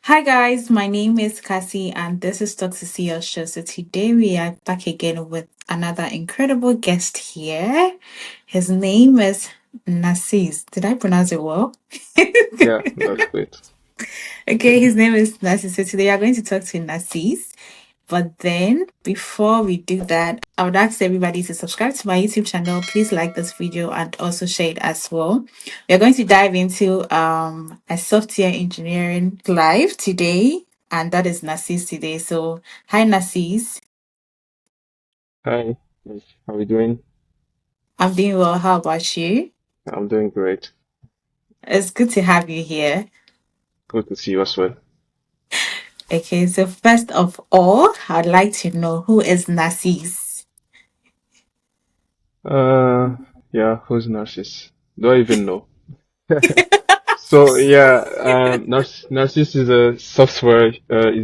Hi guys, my name is Cassie and this is Talk to See Your Show. So today we are back again with another incredible guest here. His name is Narcisse. Did I pronounce it well? Yeah, that's great. Okay, his name is Narcisse. So today we are going to talk to Narcisse. But then, before we do that, I would ask everybody to subscribe to my YouTube channel. Please like this video and also share it as well. We are going to dive into a software engineering live today, and that is Narcisse today. So, hi Narcisse, Hi, yes, how are you doing? I'm doing well. How about you? I'm doing great. It's good to have you here. Good to see you as well. Okay, so first of all, I'd like to know who is Narcisse. Uh, yeah, who's Narcisse? Do I even know? So yeah, Narcisse is a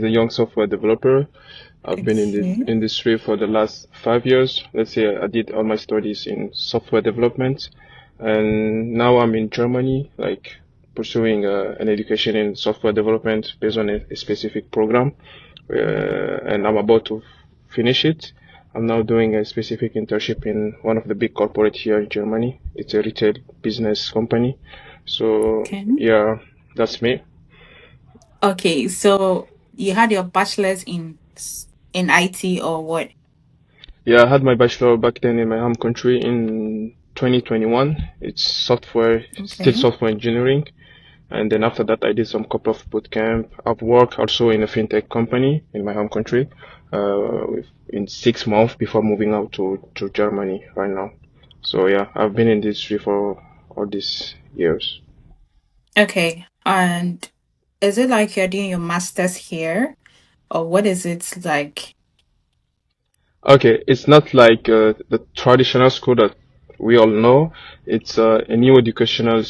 young software developer. I've been in the Okay, industry for the last 5 years. Let's say I did all my studies in software development, and now I'm in Germany, like pursuing an education in software development based on a specific program, and I'm about to finish it. I'm now doing a specific internship in one of the big corporate here in Germany. It's a retail business company. So okay. yeah, that's me. Okay, so you had your bachelor's in IT or what? Yeah, I had my bachelor back then in my home country in 2021. It's still Okay. software engineering. And then after that, I did some couple of bootcamp. I've worked also in a fintech company in my home country, in 6 months before moving out to Germany right now. So yeah, I've been in this industry for all these years. Okay. And is it like you're doing your master's here or what is it like? Okay, it's not like the traditional school that we all know. It's a new educational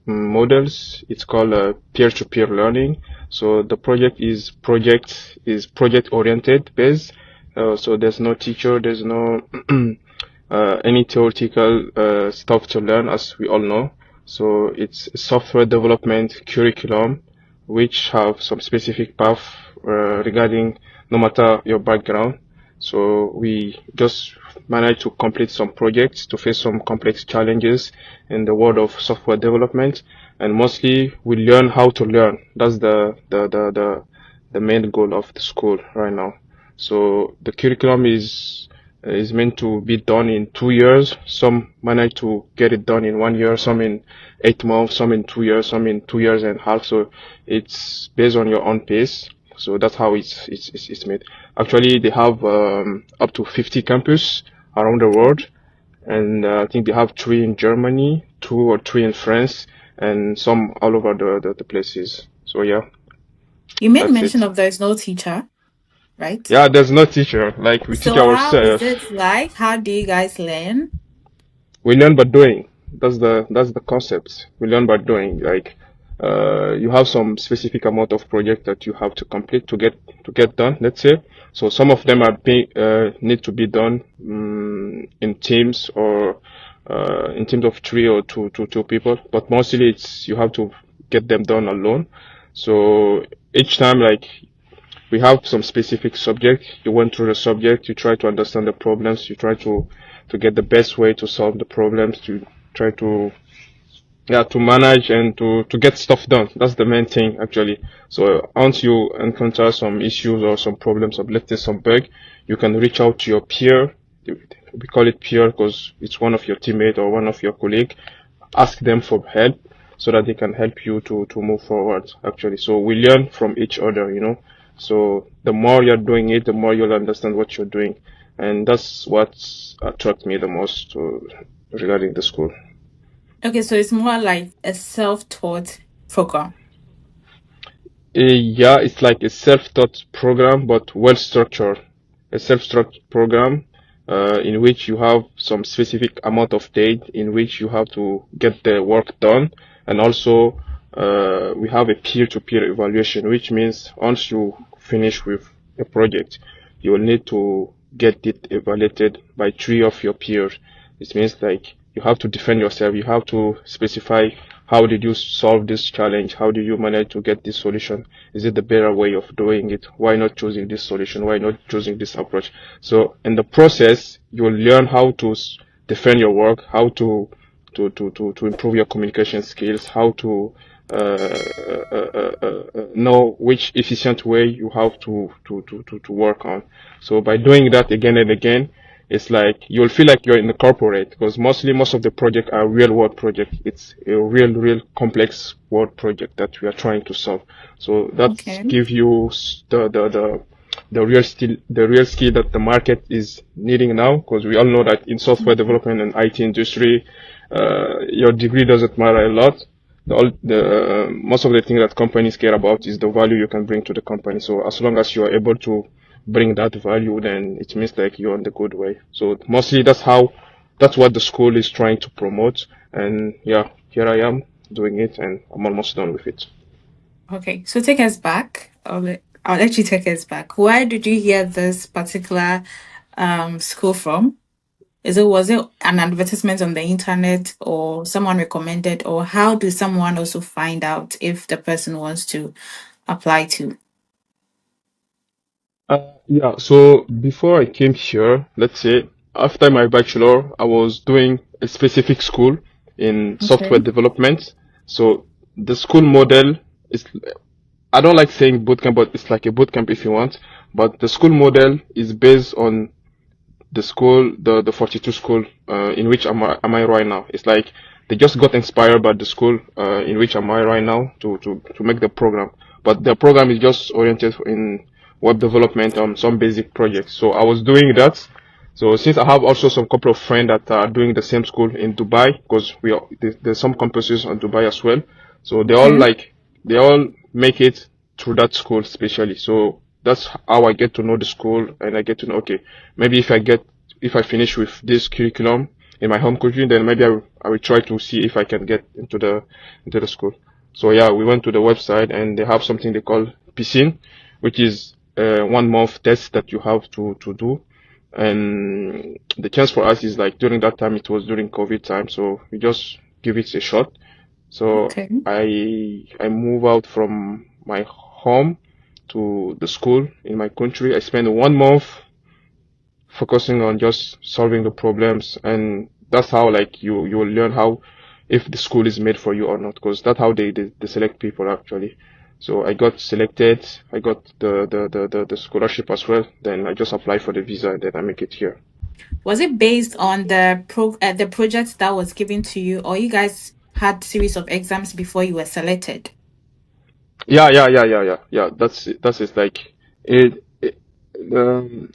models. It's called peer-to-peer learning. So the project oriented based. So there's no teacher, there's no any theoretical stuff to learn, as we all know. So it's software development curriculum, which have some specific path regarding no matter your background. So we just managed to complete some projects to face some complex challenges in the world of software development, and mostly we learn how to learn. That's the main goal of the school right now. So the curriculum is meant to be done in 2 years. Some manage to get it done in 1 year, some in 8 months, some in 2 years, some in 2 years and a half. So it's based on your own pace. So that's how it's made. Actually, they have up to 50 campus around the world, and I think they have three in Germany, two or three in France, and some all over the places. So yeah, You made that's mention it. of there's no teacher, right? Yeah, there's no teacher. Like we teach So how is ourselves. it like? How do you guys learn? We learn by doing. That's the concept. We learn by doing. Like you have some specific amount of project that you have to complete to get done. Let's say. So some of them need to be done in teams or in teams of three or two people. But mostly it's you have to get them done alone. So each time, like we have some specific subject. You went through the subject. You try to understand the problems. You try to get the best way to solve the problems. To try to yeah to manage and to get stuff done. That's the main thing actually. So once you encounter some issues or some problems or let's say some bug, you can reach out to your peer. We call it peer because it's one of your teammate or one of your colleague. Ask them for help so that they can help you to move forward actually. So we learn from each other. So the more you're doing it, the more you'll understand what you're doing, and that's what attracted me the most regarding the school. Okay, so it's more like a self-taught program. Yeah, it's like a self-taught program, but well structured. A self-structured program in which you have some specific amount of date in which you have to get the work done, and also we have a peer-to-peer evaluation, which means once you finish with a project, you will need to get it evaluated by three of your peers. It means like you have to defend yourself. You have to specify how did you solve this challenge? How did you manage to get this solution? Is it the better way of doing it? Why not choosing this solution? Why not choosing this approach? So in the process, you will learn how to defend your work, how to improve your communication skills, how to know which efficient way you have to work on. So by doing that again and again, it's like you'll feel like you're in the corporate because most of the project are real world project. It's a real complex world project that we are trying to solve. So that Okay. give you the real skill that the market is needing now, because we all know that in software development and IT industry, your degree doesn't matter a lot. Most of the thing that companies care about is the value you can bring to the company. So as long as you are able to bring that value, then it means like you're on the good way. So mostly that's what the school is trying to promote. And yeah, here I am doing it, and I'm almost done with it. Okay. So take us back. I'll let you take us back. Where did you hear this particular school from? Was it an advertisement on the internet or someone recommended, or how does someone also find out if the person wants to apply to? Yeah, so before I came here, let's say after my bachelor, I was doing a specific school in software Okay. development. So the school model is, I don't like saying bootcamp, but it's like a bootcamp if you want. But the school model is based on the school, the 42 school in which am I right now. It's like they just got inspired by the school in which am I right now to make the program. But the program is just oriented in web development on some basic projects. So I was doing that. So since I have also some couple of friends that are doing the same school in Dubai, because there's some campuses on Dubai as well. So Okay. they all make it through that school specially. So that's how I get to know the school, and I get to know, okay, maybe if I finish with this curriculum in my home country, then maybe I will try to see if I can get into the school. So yeah, we went to the website and they have something they call piscine, which is 1 month test that you have to do. And the chance for us is like during that time, it was during COVID time, so we just give it a shot. So Okay. I move out from my home to the school in my country. I spent 1 month focusing on just solving the problems, and that's how like you will learn how if the school is made for you or not, because that's how they select people actually. So I got selected, I got the scholarship as well. Then I just apply for the visa and then I make it here. Was it based on the project that was given to you, or you guys had series of exams before you were selected? Yeah. That's it. Like it um,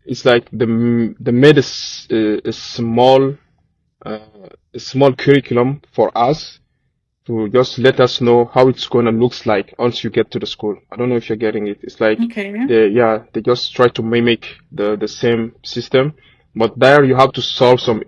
it's like the made uh, a small curriculum for us to just let us know how it's gonna looks like once you get to the school. I don't know if you're getting it. It's like Okay. they just try to mimic the same system, but there you have to solve some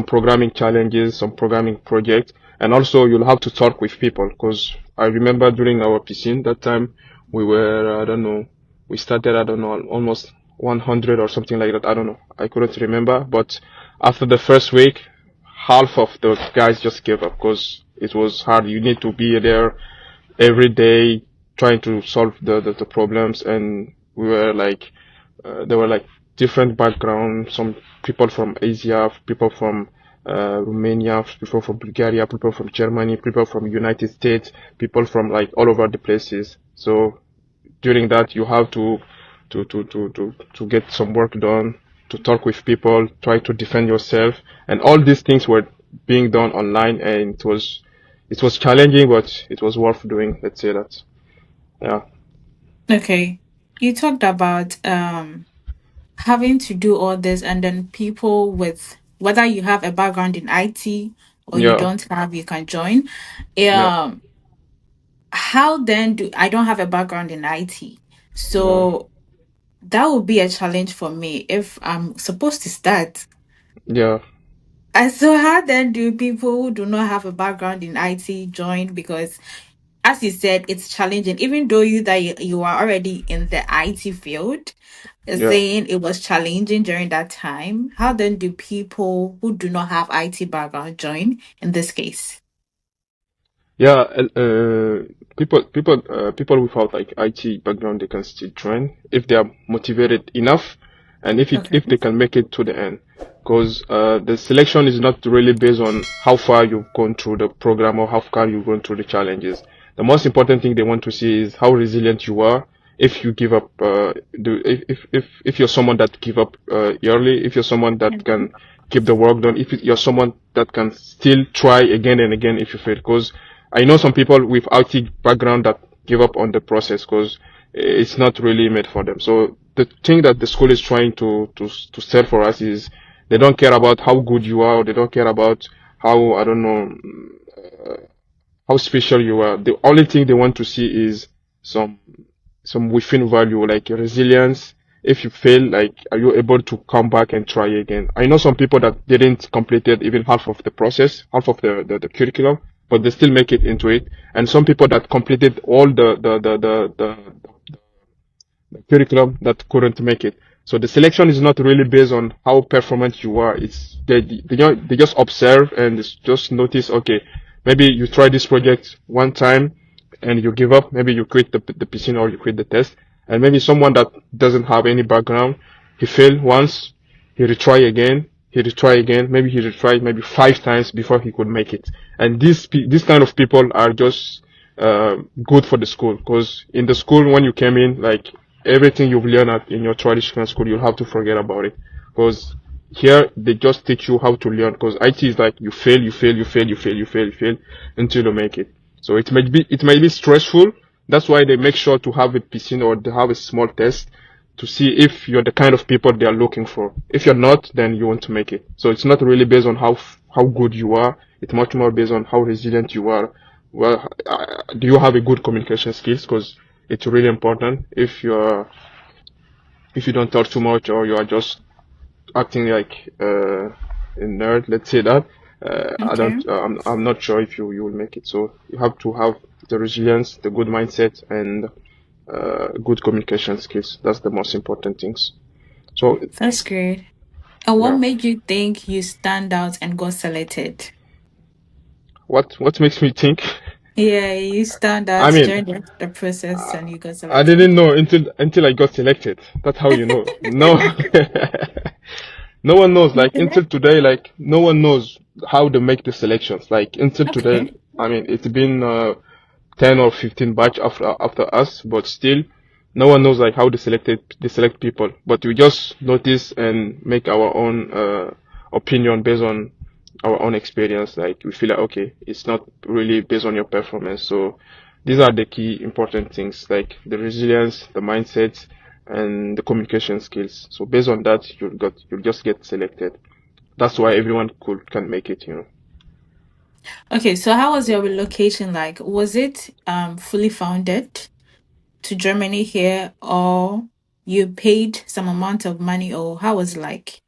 programming challenges, some programming projects, and also you'll have to talk with people. Because I remember during our piscine that time we were, I don't know, we started, I don't know, almost 100 or something like that. I don't know, I couldn't remember. But after the first week, half of the guys just gave up because it was hard. You need to be there every day trying to solve the problems, and we were like there were like different backgrounds, some people from Asia, people from Romania, people from Bulgaria, people from Germany, people from United States, people from like all over the places. So during that you have to get some work done, to talk with people, try to defend yourself, and all these things were being done online, and it was challenging, but it was worth doing. Let's say that. Yeah, Okay. You talked about having to do all this, and then people with whether you have a background in IT or you yeah, don't have, you can join. yeah, Um, how then do I don't have a background in IT, yeah, so that would be a challenge for me if I'm supposed to start. yeah. And so how then do people who do not have a background in IT join? Because as you said, it's challenging, even though you are already in the IT field. Yeah. saying it was challenging during that time. How then do people who do not have IT background join in this case? Yeah, people without like IT background, they can still join if they are motivated enough, and Okay. if they can make it to the end. Because the selection is not really based on how far you've gone through the program or how far you've gone through the challenges. The most important thing they want to see is how resilient you are. If you give up, if you're someone that give up early, if you're someone that can keep the work done, if you're someone that can still try again and again if you fail. Because I know some people with IT background that give up on the process because it's not really made for them. So the thing that the school is trying to sell for us is they don't care about how good you are, or they don't care about how, I don't know, how special you are. The only thing they want to see is some some within value, like resilience. If you fail, like, are you able to come back and try again? I know some people that didn't completed even half of the process, half of the curriculum, but they still make it into it. And some people that completed all the curriculum that couldn't make it. So the selection is not really based on how performant you are. It's they just observe and just notice. Okay, maybe you try this project one time and you give up. Maybe you quit the piscine or you quit the test. And maybe someone that doesn't have any background, he failed once, he retry again, he retry again. Maybe he retried maybe 5 times before he could make it. And these kind of people are just good for the school because in the school when you came in, like everything you've learned in your traditional school, you'll have to forget about it because here they just teach you how to learn. Because IT is like you fail, you fail, you fail, you fail, you fail, you fail until you make it. So it might be stressful. That's why they make sure to have a piscine or to have a small test to see if you're the kind of people they are looking for. If you're not, then you won't make it. So it's not really based on how good you are. It's much more based on how resilient you are. Well, do you have a good communication skills? Because it's really important. If you don't talk too much or you are just acting like a nerd, let's say that, I don't, Okay. I'm not sure if you will make it. So you have to have the resilience, the good mindset, and good communication skills. That's the most important things. So That's great. And what yeah, made you think you stand out and got selected? what makes me think? Yeah, you stand I out mean, during the process and you got I selected. didn't know until I got selected. That's how you know. No, no one knows. Like until today, like no one knows how they make the selections. Like until today, Okay. I mean, it's been 10 or 15 batch after us, but still, no one knows like how they select people. But we just notice and make our own opinion based on our own experience. Like we feel like okay, it's not really based on your performance. So these are the key important things like the resilience, the mindset, and the communication skills. So based on that, you'll just get selected. That's why everyone can make it. Okay, so how was your relocation like? Was it fully funded to Germany here, or you paid some amount of money, or how was it like?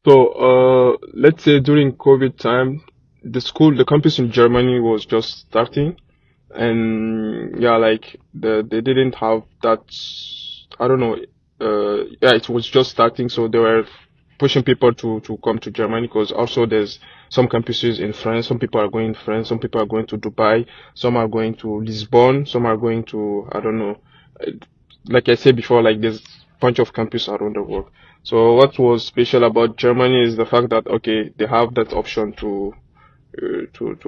So, let's say during COVID time, the campus in Germany was just starting, and yeah, like they didn't have that. I don't know. Yeah, it was just starting, so they were pushing people to come to Germany because also there's some campuses in France. Some people are going to France. Some people are going to Dubai. Some are going to Lisbon. Some are going to I don't know. uh, Like I said before, like there's a bunch of campuses around the world. So what was special about Germany is the fact that okay, they have that option to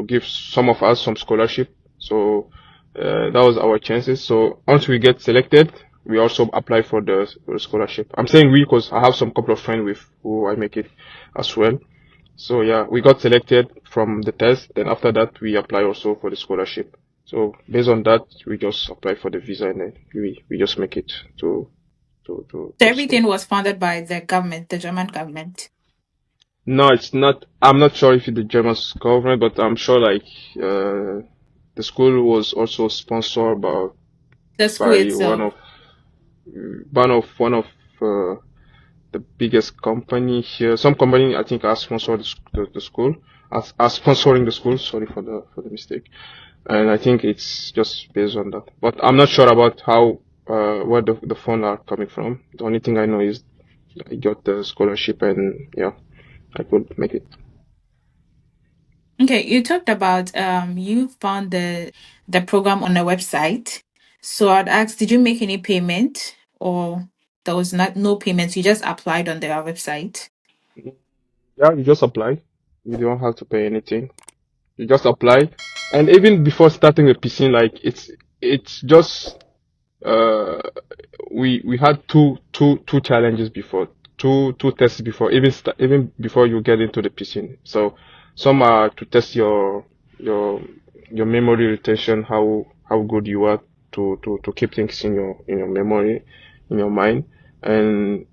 give some of us some scholarship. So that was our chances. So once we get selected, we also apply for the scholarship. I'm saying we because I have some couple of friends with who I make it as well. So yeah, we got selected from the test. Then after that, we apply also for the scholarship. So based on that, we just apply for the visa and then we just make it So to the school. everything was funded by the government, the German government. No, it's not. I'm not sure if it's the German government, but I'm sure like the school was also sponsored The school by itself. one of uh, the biggest company here. Some company I think are sponsored the school, are sponsoring the school. Sorry for the mistake. And I think it's just based on that. But I'm not sure about how. where the funds are coming from. The only thing I know is I got the scholarship, and yeah, I could make it. Okay, you talked about you found the program on a website. So I'd ask, did you make any payment or there was not no payments? You just applied on their website. Yeah, you just apply. You don't have to pay anything. You just apply, and even before starting the PC, like it's just uh we had two challenges before, two tests before even before you get into the PC. So some are to test your your memory retention, how good you are to keep things in your memory, in your mind, and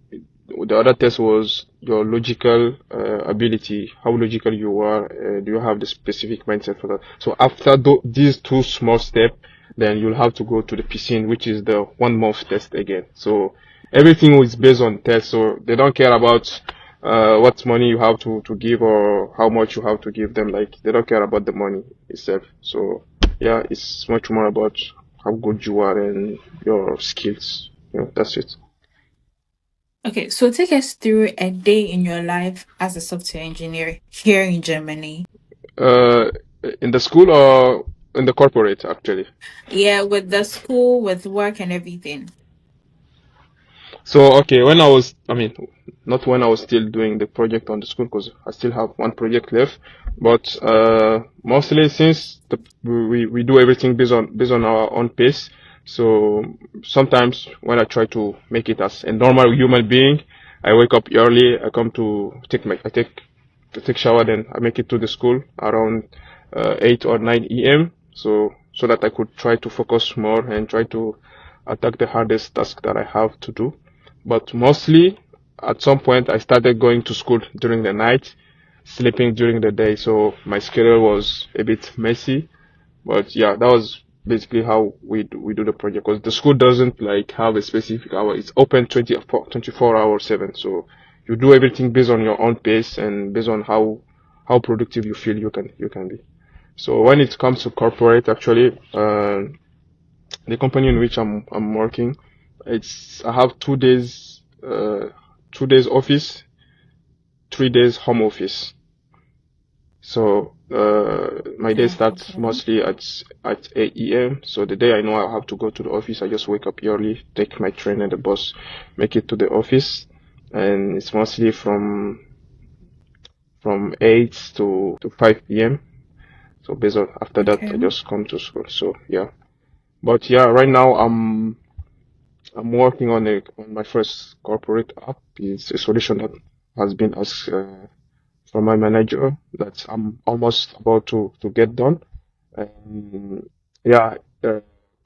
the other test was your logical ability, how logical you are. Do you have the specific mindset for that? So after these two small steps, then you'll have to go to the PCN, which is the 1 month test again. So everything is based on test. So they don't care about what money you have to give or how much you have to give them. Like they don't care about the money itself. So yeah, it's much more about how good you are and your skills. That's it. Okay, so take us through a day in your life as a software engineer here in Germany. Uh, in the school or in the corporate, actually. Yeah, with the school, with work and everything. So, okay, I mean, not when I was still doing the project on the school, because I still have one project left, but mostly since we do everything based on our own pace. So sometimes when I try to make it as a normal human being, I wake up early, I come I take shower, then I make it to the school around 8 or 9 a.m. So that I could try to focus more and try to attack the hardest task that I have to do. But mostly, at some point, I started going to school during the night, sleeping during the day. So my schedule was a bit messy. But yeah, that was basically how we do the project. Because the school doesn't like have a specific hour. It's open 24 hours 7. So you do everything based on your own pace and based on how productive you feel you can be. So when it comes to corporate, actually, the company in which I'm working, I have 2 days 2 days office, 3 days home office. So my day starts Okay. mostly at 8 a.m. So the day I know I have to go to the office, I just wake up early, take my train and the bus, make it to the office, and it's mostly from 8 to 5 p.m. So based on after that, Okay. I just come to school. So yeah, but yeah, right now I'm working on my first corporate app. It's a solution that has been asked from my manager that I'm almost about to get done. And yeah,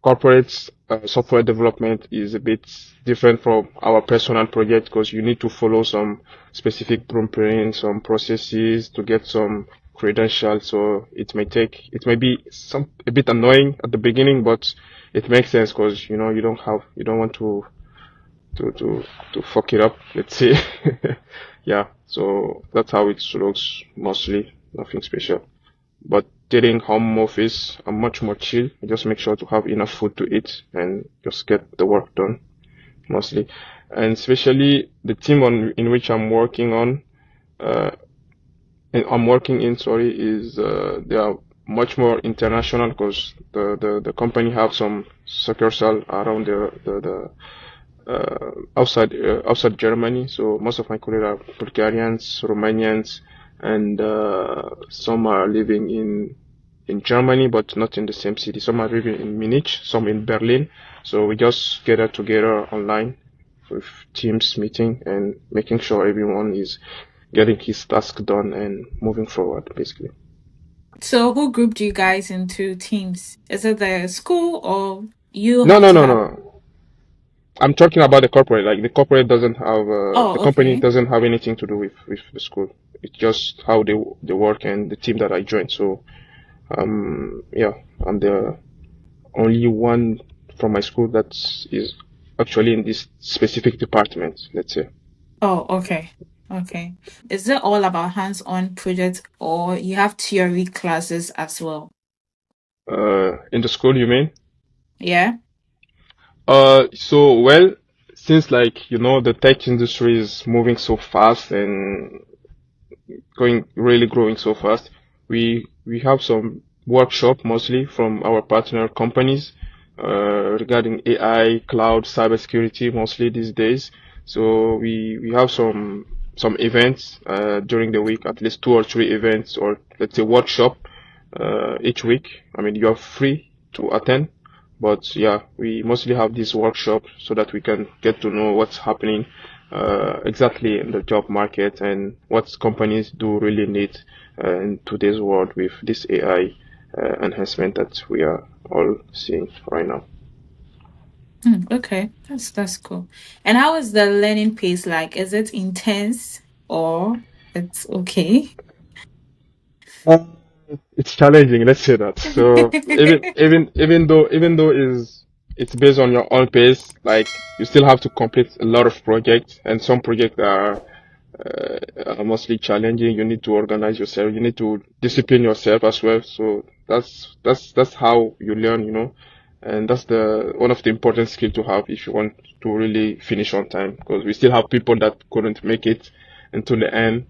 corporate software development is a bit different from our personal project because you need to follow some specific blueprints, some processes to get some credentials. So it may be a bit annoying at the beginning, but it makes sense because you don't want to to to fuck it up, let's say. Yeah, so that's how it looks mostly, nothing special. But during home office, I'm much more chill. I just make sure to have enough food to eat and just get the work done mostly. And especially the team in which I'm working on, uh, and I'm working in, sorry, is they are much more international because the company have some succursal around outside Germany. So most of my colleagues are Bulgarians, Romanians, and some are living in Germany, but not in the same city. Some are living in Munich, some in Berlin. So we just gather together online with Teams meeting and making sure everyone is getting his task done and moving forward, basically. So who grouped you guys into teams? Is it the school or you No, have no, to no, have? no. I'm talking about the corporate. Like the corporate doesn't have the Oh, company okay. doesn't have anything to do with the school. It's just how they work and the team that I joined. So yeah, I'm the only one from my school that is actually in this specific department. Let's say. Oh, okay. Okay. Is it all about hands-on projects or you have theory classes as well? In the school, you mean? Yeah. So well, since like the tech industry is moving so fast and really growing so fast, we have some workshop mostly from our partner companies regarding AI, cloud, cybersecurity mostly these days. So we have some events during the week, at least two or three events, or let's say workshop each week. I mean, you are free to attend, but yeah, we mostly have this workshop so that we can get to know what's happening exactly in the job market and what companies do really need in today's world with this AI enhancement that we are all seeing right now. Okay, that's cool. And how is the learning pace like? Is it intense or it's okay? Uh, it's challenging, let's say that. So even though it's based on your own pace, like you still have to complete a lot of projects, and some projects are mostly challenging. You need to organize yourself. You need to discipline yourself as well. So that's how you learn. And that's the one of the important skill to have if you want to really finish on time. Because we still have people that couldn't make it until the end.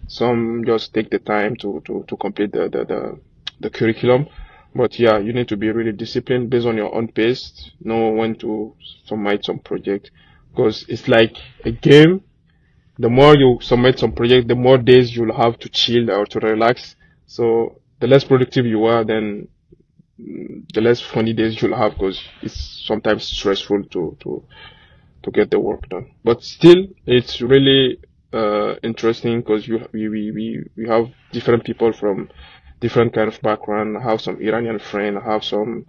Some just take the time to complete the curriculum. But yeah, you need to be really disciplined based on your own pace. Know when to submit some project. Because it's like a game. The more you submit some project, the more days you'll have to chill or to relax. So the less productive you are, then the less funny days you'll have because it's sometimes stressful to get the work done. But still, it's really interesting because we have different people from different kind of background. I have some Iranian friend, I have some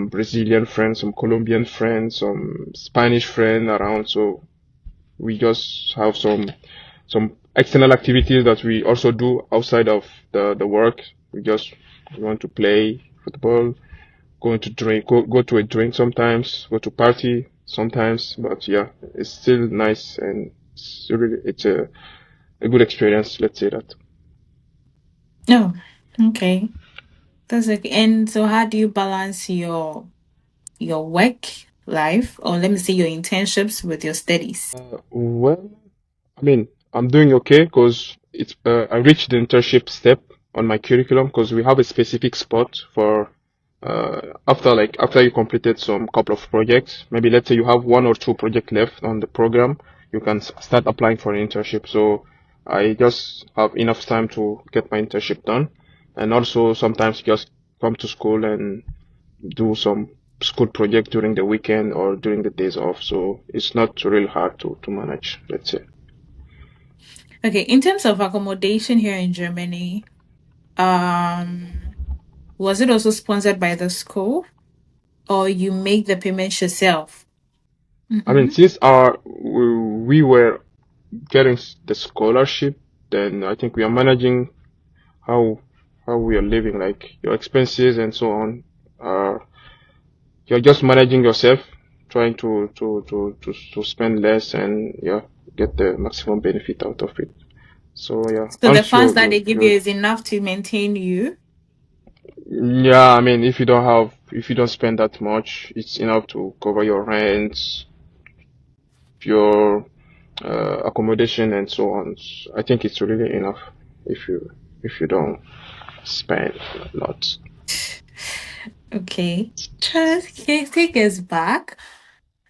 Brazilian friends, some Colombian friends, some Spanish friend around. So we just have some external activities that we also do outside of the work. We want to play football, go to a drink sometimes, go to party sometimes. But yeah, it's still nice and it's a good experience. Let's say that. Oh, okay. That's okay. And so how do you balance your work life, or let me say your internships with your studies? Well, I mean, I'm doing okay because I reached the internship step on my curriculum because we have a specific spot for after you completed some couple of projects. Maybe let's say you have one or two projects left on the program, you can start applying for an internship. So I just have enough time to get my internship done, and also sometimes just come to school and do some school project during the weekend or during the days off. So it's not really hard to manage, let's say. Okay, in terms of accommodation here in Germany, um, was it also sponsored by the school or you make the payments yourself? I mean, Mm-hmm. since we were getting the scholarship, then I think we are managing how how we are living, like your expenses and so on. Uh, you're just managing yourself, trying to spend less and yeah, get the maximum benefit out of it. So yeah, So the once funds that they give you you is enough to maintain you. yeah, I mean, if you don't spend that much, it's enough to cover your rent, your accommodation, and so on. I think it's really enough if you don't spend a lot. Okay. Okay, take us back.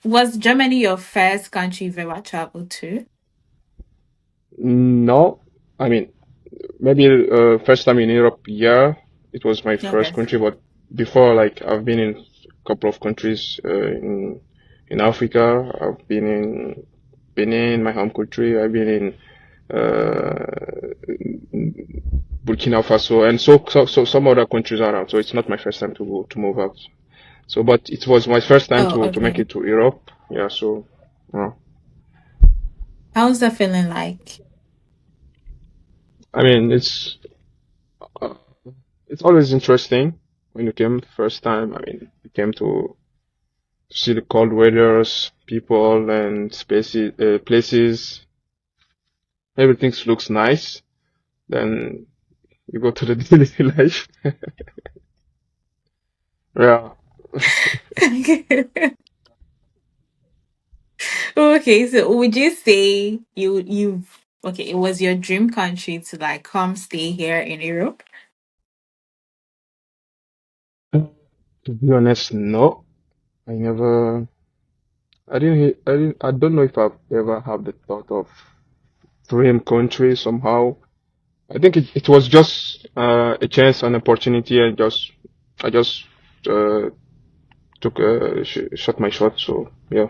Was Germany your first country you've ever traveled to? No, I mean, maybe first time in Europe, yeah, it was my first Okay. country, but before, like, I've been in a couple of countries in Africa. I've been in Benin, my home country. I've been in Burkina Faso, and so some other countries around. So it's not my first time to move out. So, but it was my first time Oh, to make okay. it to Europe. Yeah, so uh, How's that feeling like? I mean, uh, it's always interesting when you came first time. I mean, you came to see the cold weathers, people, and spaces, places. Everything looks nice. Then you go to the daily life. Yeah. Okay, so would you say you okay, it was your dream country to like come stay here in Europe? To be honest, no. I never. I don't know if I've ever had the thought of dream country somehow. I think it was just a chance, an opportunity, and I just uh, took shot my shot. So yeah,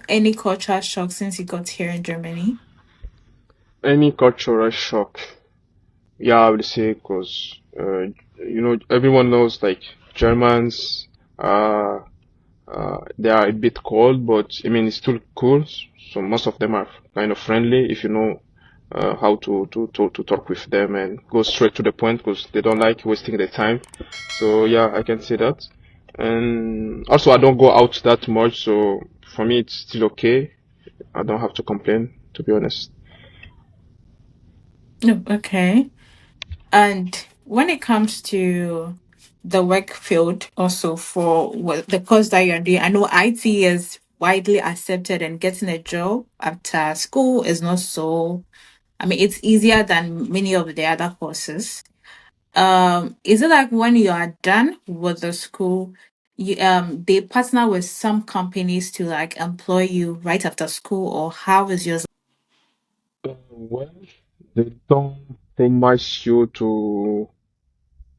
Any culture shock since you got here in Germany? any cultural shock. Yeah, I would say because everyone knows like Germans. Uh, they are a bit cold, but I mean it's still cool. So most of them are kind of friendly if you know how to talk with them and go straight to the point because they don't like wasting their time. So yeah, I can say that. And also I don't go out that much, so for me it's still okay. I don't have to complain, to be honest. No, okay. And when it comes to the work field, also for what the course that you're doing, I know IT is widely accepted and getting a job after school is not so, I mean, it's easier than many of the other courses. Is it like when you are done with the school, they partner with some companies to like employ you right after school, or how is yours? Well, they don't promise you to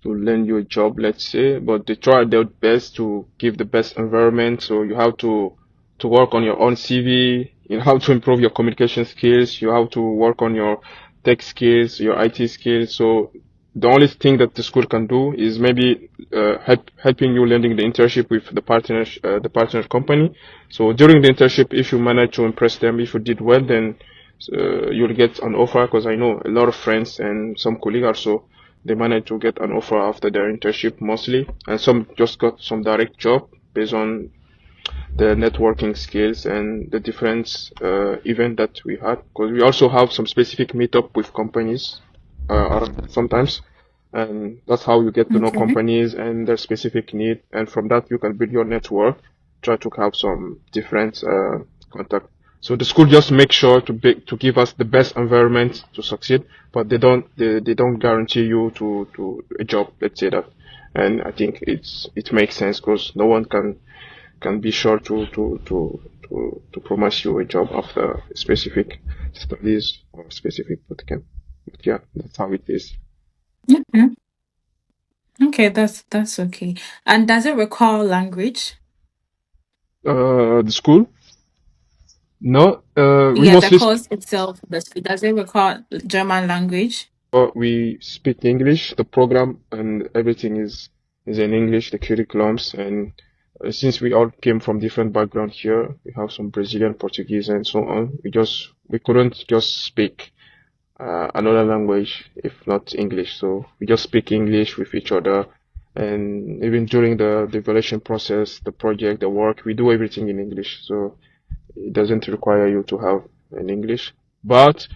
lend you a job, let's say, but they try their best to give the best environment. So you have to work on your own CV, you have to improve your communication skills, you have to work on your tech skills, your IT skills. So the only thing that the school can do is maybe helping you landing the internship with the partner company. So during the internship, if you manage to impress them, if you did well, then you'll get an offer. Because I know a lot of friends and some colleagues also they managed to get an offer after their internship mostly, and some just got some direct job based on the networking skills and the different event that we had. Because we also have some specific meetup with companies sometimes, and that's how you get to know Okay. companies and their specific need, and from that you can build your network, try to have some different contact. So the school just make sure to give us the best environment to succeed, but they don't guarantee you to a job. Let's say that, and I think it makes sense because no one can be sure to promise you a job after specific studies or specific bootcamp. But yeah, that's how it is. Okay. Okay, that's okay. And does it require language? The school? No, we Yeah, the mostly course itself, does it require German language? we speak English. The program and everything is in English. The curriculums and since we all came from different background here, we have some Brazilian, Portuguese, and so on. We couldn't just speak another language if not English. So we just speak English with each other. And even during the evaluation process, the project, the work, we do everything in English. So it doesn't require you to have an English. But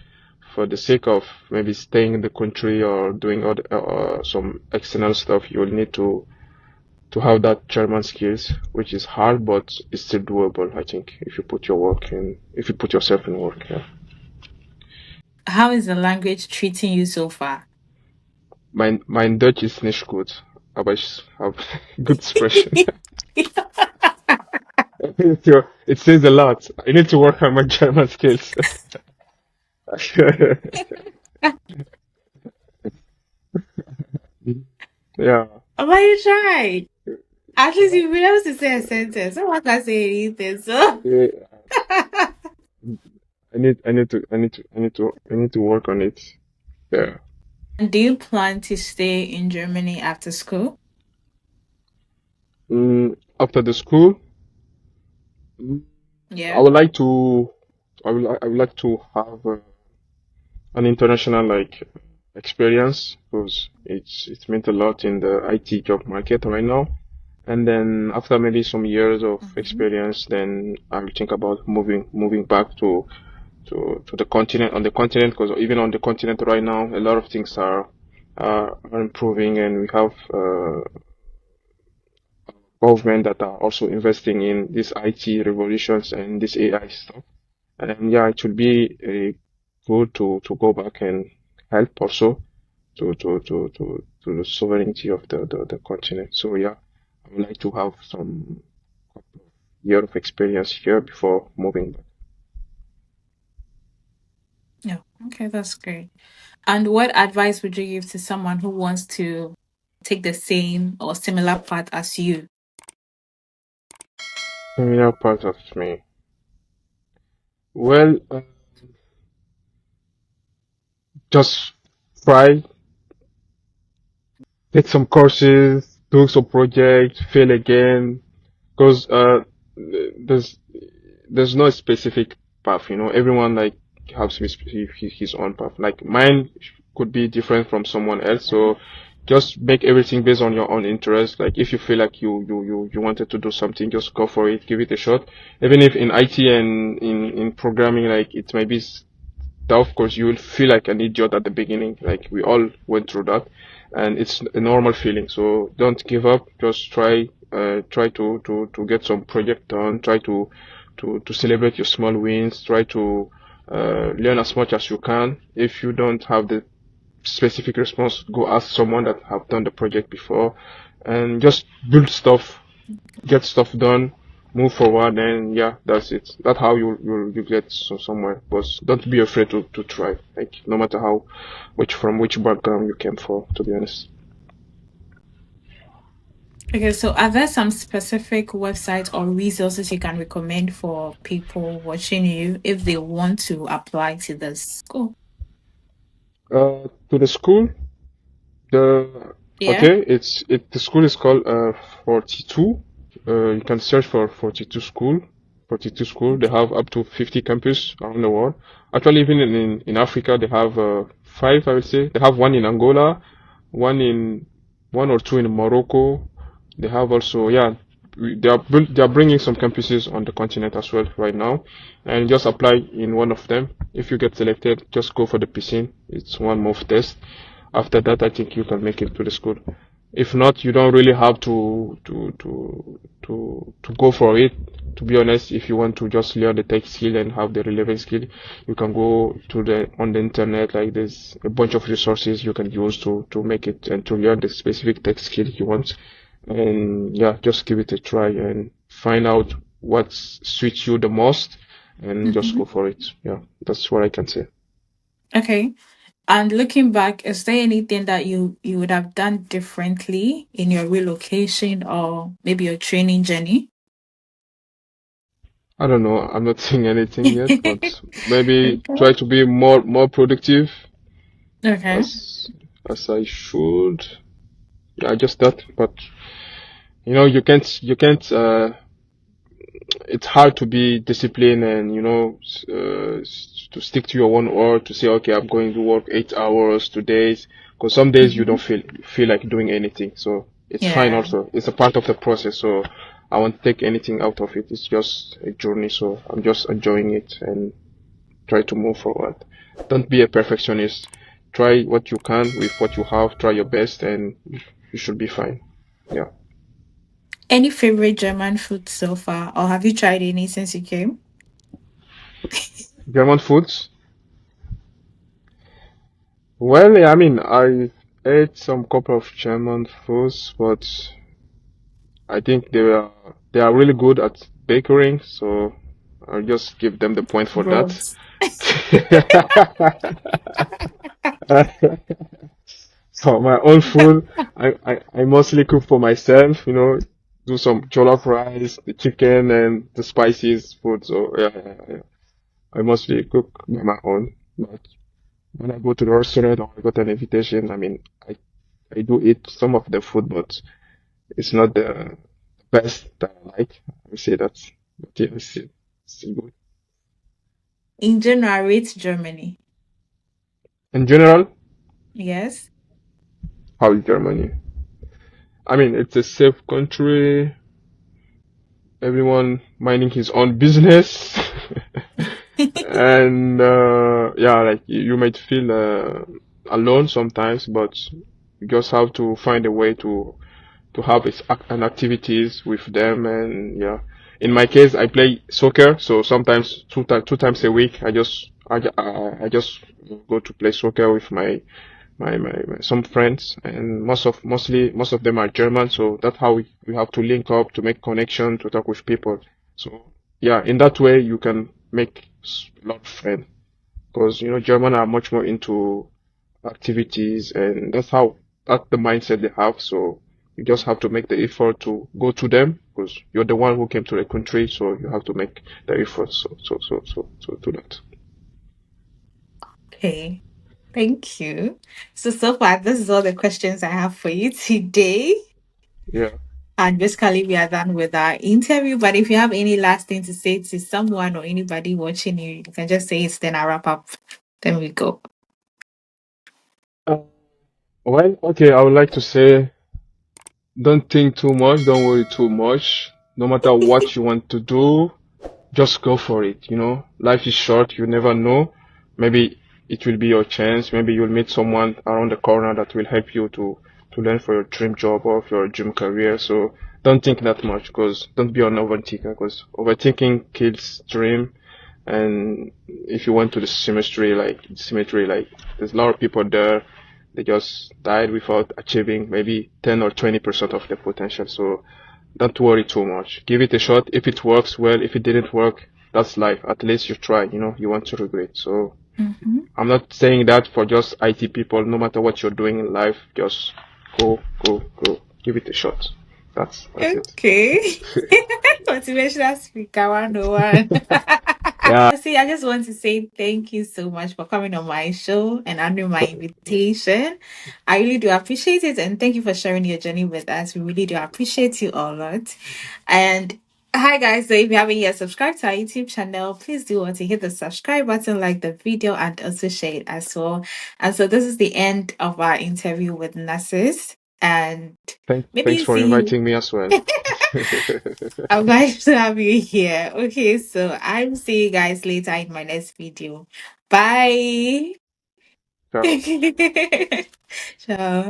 for the sake of maybe staying in the country or doing other, some external stuff, you'll need to have that German skills, which is hard, but it's still doable, I think, if you put your work in, if you put yourself in work. Yeah. How is the language treating you so far? Mein Deutsch ist nicht gut, aber ich habe good expression. It says a lot. I need to work on my German skills. Yeah. But you tried. At least you've been able to say a sentence. No one can say anything. So, Yeah, I need to work on it. Yeah. do you plan to stay in Germany after school? After the school, mm, I Yeah. would like to, I would like to have an international like experience because it's meant a lot in the IT job market right now. And then after maybe some years of Mhm. experience, then I will think about moving back to the continent on the continent because even on the continent right now, a lot of things are improving and we have government that are also investing in this IT revolutions and this AI stuff. And yeah, it will be good to go back and help also to the sovereignty of the continent. So yeah, I would like to have some year of experience here before moving back. Yeah. Okay, that's great. And what advice would you give to someone who wants to take the same or similar path as you? Similar part of me. Well, just try, take some courses, do some projects, fail again, because there's there's no specific path, you know. Everyone like has his own path. Like mine could be different from someone else, so just make everything based on your own interest. Like if you feel like you wanted to do something, just go for it, give it a shot. Even if in IT and in programming, like it might be of course you will feel like an idiot at the beginning, like we all went through that, and it's a normal feeling. So don't give up, just try to get some project done, try to celebrate your small wins, try to learn as much as you can. If you don't have the specific response, go ask someone that have done the project before, and just build stuff, get stuff done, move forward, and yeah, that's it. That's how you get somewhere. But don't be afraid to try. Like no matter how, which background you came from, to be honest. Okay, so are there some specific websites or resources you can recommend for people watching you if they want to apply to this school? To the school, the Yeah. okay, the school is called 42. You can search for 42 school. 42 school. They Okay. have up to 50 campus around the world. Actually, even in Africa, they have five, I would say. They have one in Angola, one in one or two in Morocco. They have also, yeah, they are bringing some campuses on the continent as well right now, and just apply in one of them. If you get selected, just go for the piscine. It's one move test. After that, I think you can make it to the school. If not, you don't really have to go for it. To be honest, if you want to just learn the tech skill and have the relevant skill, you can go to the on the internet. Like there's a bunch of resources you can use to make it and to learn the specific tech skill you want. And yeah, just give it a try and find out what suits you the most, and just Mhm. go for it. Yeah, that's what I can say. Okay. And looking back, is there anything that you would have done differently in your relocation or maybe your training journey? I don't know. I'm not saying anything yet, but maybe Okay. try to be more productive Okay. as as I should. Yeah, just that. But you know, you can't. It's hard to be disciplined and to stick to your one word to say, okay, I'm going to work 8 hours today, because some days you don't Hmm. feel like doing anything. So it's fine. Yeah. Also, it's a part of the process. So I won't take anything out of it. It's just a journey. So I'm just enjoying it and try to move forward. Don't be a perfectionist. Try what you can with what you have. Try your best, and you should be fine. Yeah. Any favorite German food so far, or have you tried any since you came? German foods. Well, yeah, I mean, I ate some couple of German foods, but I think they are really good at baking, so I'll just give them the point for that. Bros. So my own food, I mostly cook for myself, do some jollof rice, the chicken and the spices food. So yeah. I mostly cook by my own. But when I go to the restaurant or I got an invitation, I mean, I do eat some of the food, but it's not the best that I like. I would say that, but yeah, it's still good. In general, rate Germany. In general, Yes. how is Germany? I mean, it's a safe country. Everyone minding his own business. And yeah, like you might feel alone sometimes, but you just have to find a way have an activities with them. And yeah, in my case, I play soccer, so sometimes two times a week, I just go to play soccer with my some friends, and most of them are German, so that's how we have to link up to make connection to talk with people. So yeah, in that way you can make a lot of friends, because German are much more into activities, and that's the mindset they have. So you just have to make the effort to go to them, because you're the one who came to the country, so you have to make the effort. So do that. Okay. Thank you. So far, this is all the questions I have for you today. Yeah. And basically, we are done with our interview. But if you have any last thing to say to someone or anybody watching you, you can just say it, then I wrap up. Then we go. Uh, well, okay, I would like to say, don't think too much, don't worry too much. No matter what you want to do, just go for it. Life is short, you never know. Maybe it will be your chance. Maybe you'll meet someone around the corner that will help you to learn for your dream job or for your dream career. So don't think that much, because don't be an overthinker, because overthinking kills dream. And if you went to the cemetery, like there's a lot of people there, they just died without achieving maybe 10 or 20% of their potential. So don't worry too much. Give it a shot. If it works, well. If it didn't work, that's life. At least you tried. You want to regret. So Mm-hmm. I'm not saying that for just IT people. No matter what you're doing in life, just go, go, go. Give it a shot. That's it. Okay. Motivational speaker 101. Yeah. See, I just want to say thank you so much for coming on my show and honoring my invitation. I really do appreciate it. And thank you for sharing your journey with us. We really do appreciate you a lot. And hi, guys. So if you haven't yet subscribed to our YouTube channel, please do want to hit the subscribe button, like the video, and also share it as well. And so this is the end of our interview with Narcisse. And Thanks maybe for see you. inviting me as well. I'm glad to have you here. Okay, so I'll see you guys later in my next video. Bye. Ciao. Ciao.